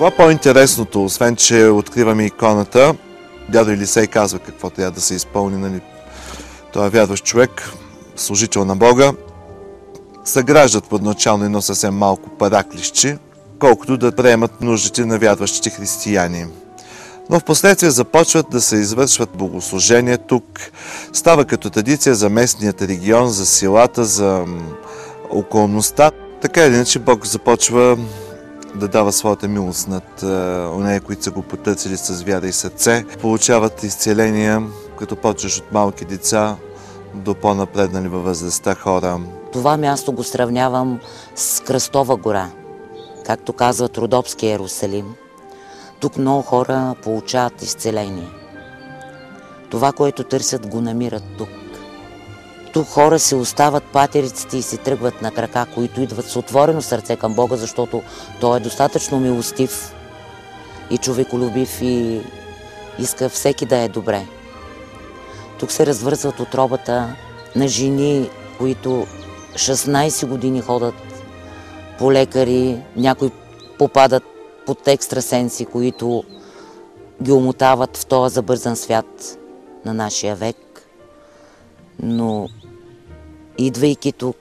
Това по-интересното, освен че откриваме иконата, дядо Елисей казва какво трябва да се изпълни, нали? Той е вярващ човек, служител на Бога. Съграждат подначално едно съвсем малко параклищче, колкото да приемат нуждите на вярващите християни. Но в последствие започват да се извършват богослужения тук. Става като традиция за местният регион, за селата, за околността. Така или иначе Бог започва да дава своята милост над онези, които са го потърсили с вяра и сърце. Получават изцеления, като почваш от малки деца до по-напреднали във възрастта хора. Това място го сравнявам с Кръстова гора, както казват Родопски Йерусалим. Тук много хора получават изцеление. Това, което търсят, го намират тук. Тук хора се остават патериците и се тръгват на крака, които идват с отворено сърце към Бога, защото Той е достатъчно милостив и човеколюбив и иска всеки да е добре. Тук се развързват отробата на жени, които 16 години ходят по лекари, някои попадат под екстрасенси, които ги умотават в този забързан свят на нашия век. Но идвайки тук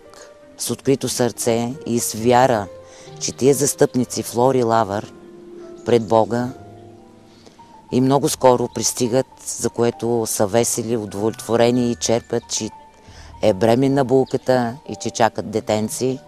с открито сърце и с вяра, че тия застъпници Флор и Лавър пред Бога и много скоро пристигат, за което са весели, удовлетворени и черпят, че е бременна булката и че чакат детенци.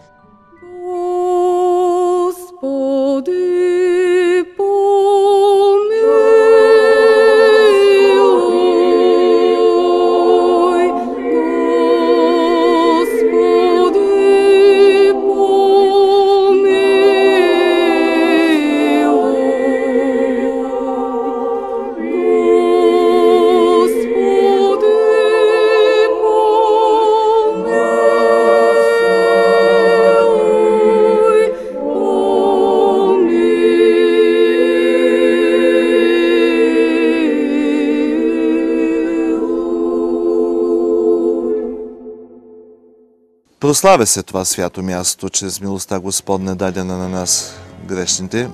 Прославя се това свято място, чрез милостта Господня, дадена на нас, грешните.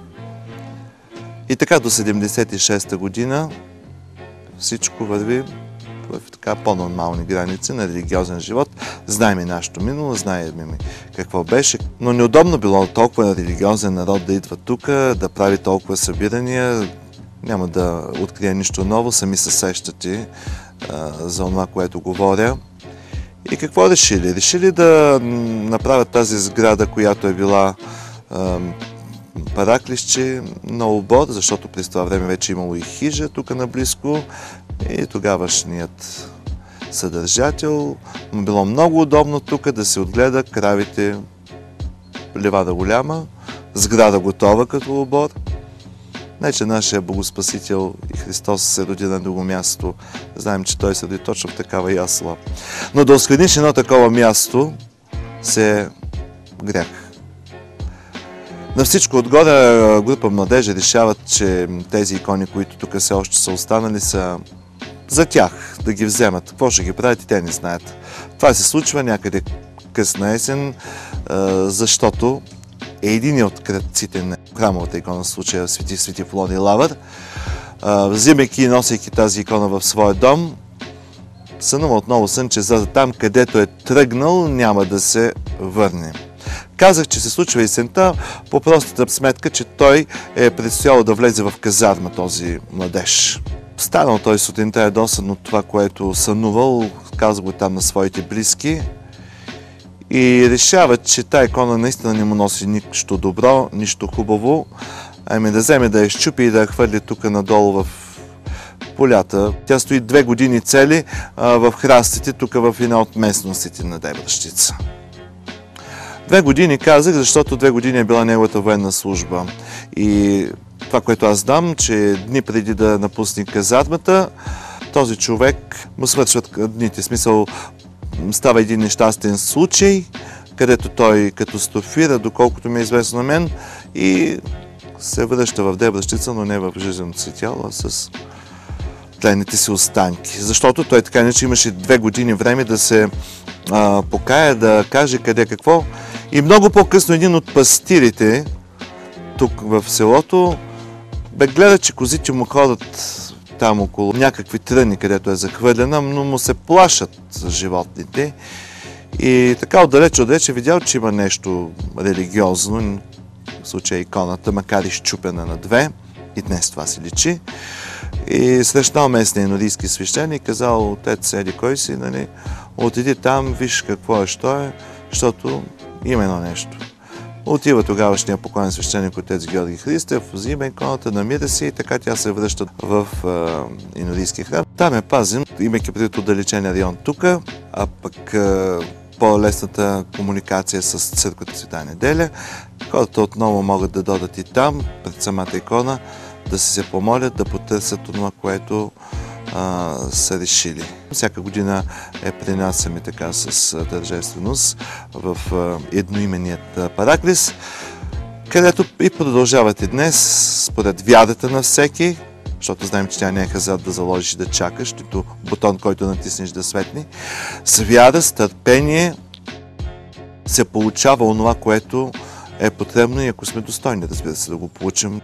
И така до 76-та година всичко върви в така по-нормални граници на религиозен живот. Знаем и нашето минало, знаем и какво беше. Но неудобно било толкова религиозен народ да идва тук, да прави толкова събирания. Няма да открия нищо ново, сами се сещате за това, което говоря. И какво решили? Решили да направят тази сграда, която е била параклище на обор, защото през това време вече имало и хижа тук наблизко. И тогавашният съдържател му било много удобно тук да се отгледа кравите, ливада голяма, сграда готова като обор. Не, че нашия Богоспасител и Христос се роди на друго място. Знаем, че Той се роди точно в такава ясла. Но да оскверниш едно такова място се грях. На всичко отгоре група младежи решават, че тези икони, които тук все още са останали, са за тях да ги вземат. Какво ще ги правят и те не знаят. Това се случва някъде късна есен, защото е един от кръците на храмовата икона, в случая Свети Флор и Лавър, взимайки и носейки тази икона в своя дом, сънува отново сън, че за там, където е тръгнал, няма да се върне. Казах, че се случва есента по простата сметка, че той е предстояло да влезе в казарма, този младеж. Станал той сутринта е досадно от това, което сънувал, казва го там на своите близки и решава, че тая икона наистина не му носи нищо добро, нищо хубаво, ами да вземе да я изчупи и да я хвърли тук надолу в полята. Тя стои 2 години цели в храстите, тук в една от местностите на Дебръщица. 2 години казах, защото 2 години е била неговата военна служба. И това, което аз знам, че дни преди да напусне казармата, този човек му свършват дните. Смисъл, става един нещастен случай, където той катастрофира, доколкото ми е известно на мен, и се връща в Дебръщица, но не в жизненото си тяло, а с тленните си останки. Защото той така иначе имаше 2 години време да се покая, да каже къде какво. И много по-късно един от пастирите тук в селото гледа, че козите му ходят там около някакви тръни, където е захвърлена, но му се плашат животните. И така отдалече видял, че има нещо религиозно, в случая иконата, макар и счупена на две. И днес това се личи. И срещнал местния инудийски свещеник и казал: отец, еди кой си, нали, отиди там, виж какво е, що е, защото има едно нещо. Отива тогавашния покойен свещеник отец Георги Христев, взима иконата, намира се и така тя се връща в инудийски храм. Там е пазим, имайки предвид отдалечения район тук, а пък по-лесната комуникация с църквата Света Неделя. Хората отново могат да додат и там, пред самата икона, да се помолят, да потърсят това, което са решили. Всяка година принасяме така с тържественост в едноименият Параклис, където и продължават и днес, според вярата на всеки, защото знаем, че тя не е хазарт да заложиш да чакаш, нито бутон, който натиснеш да светне. С вяра, с търпение се получава онова, което е потребно и ако сме достойни, разбира се, да го получим.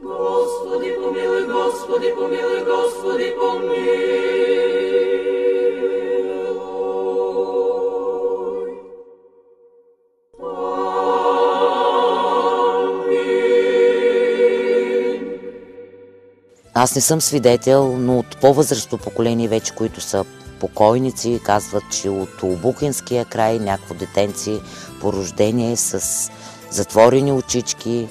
Господи, помилуй, Господи, помилуй. Амин. Аз не съм свидетел, но от по-възрастно поколение вече, които са покойници, казват, че от Обухинския край някакво детенци по рождение с затворени очички,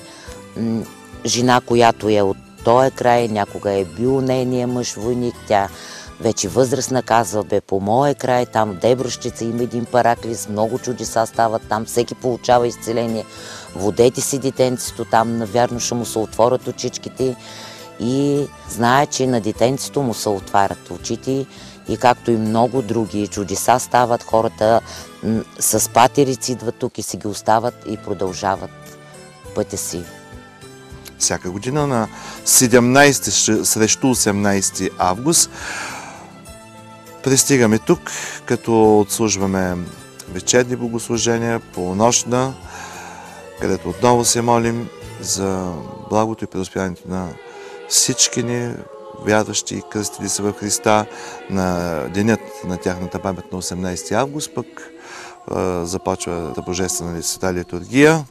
жена, която е от този край, някога е бил нейния мъж войник, тя вече възрастна, казва: бе, по моя край, там в Деброщица има един параклис, много чудеса стават там, всеки получава изцеление, водете си детенцето там, навярно ще му се отворят очичките и знае, че на детенцето му се отварят очите и както и много други чудеса стават, хората с патерици идват тук и си ги остават и продължават пътя си. Всяка година на 17 срещу 18 август пристигаме тук, като отслужваме вечерни богослужения, полунощна, където отново се молим за благото и преуспяването на всички ни вярващи и кръстили се в Христа. На денят на тяхната памет на 18 август пък започва Божествена света литургия.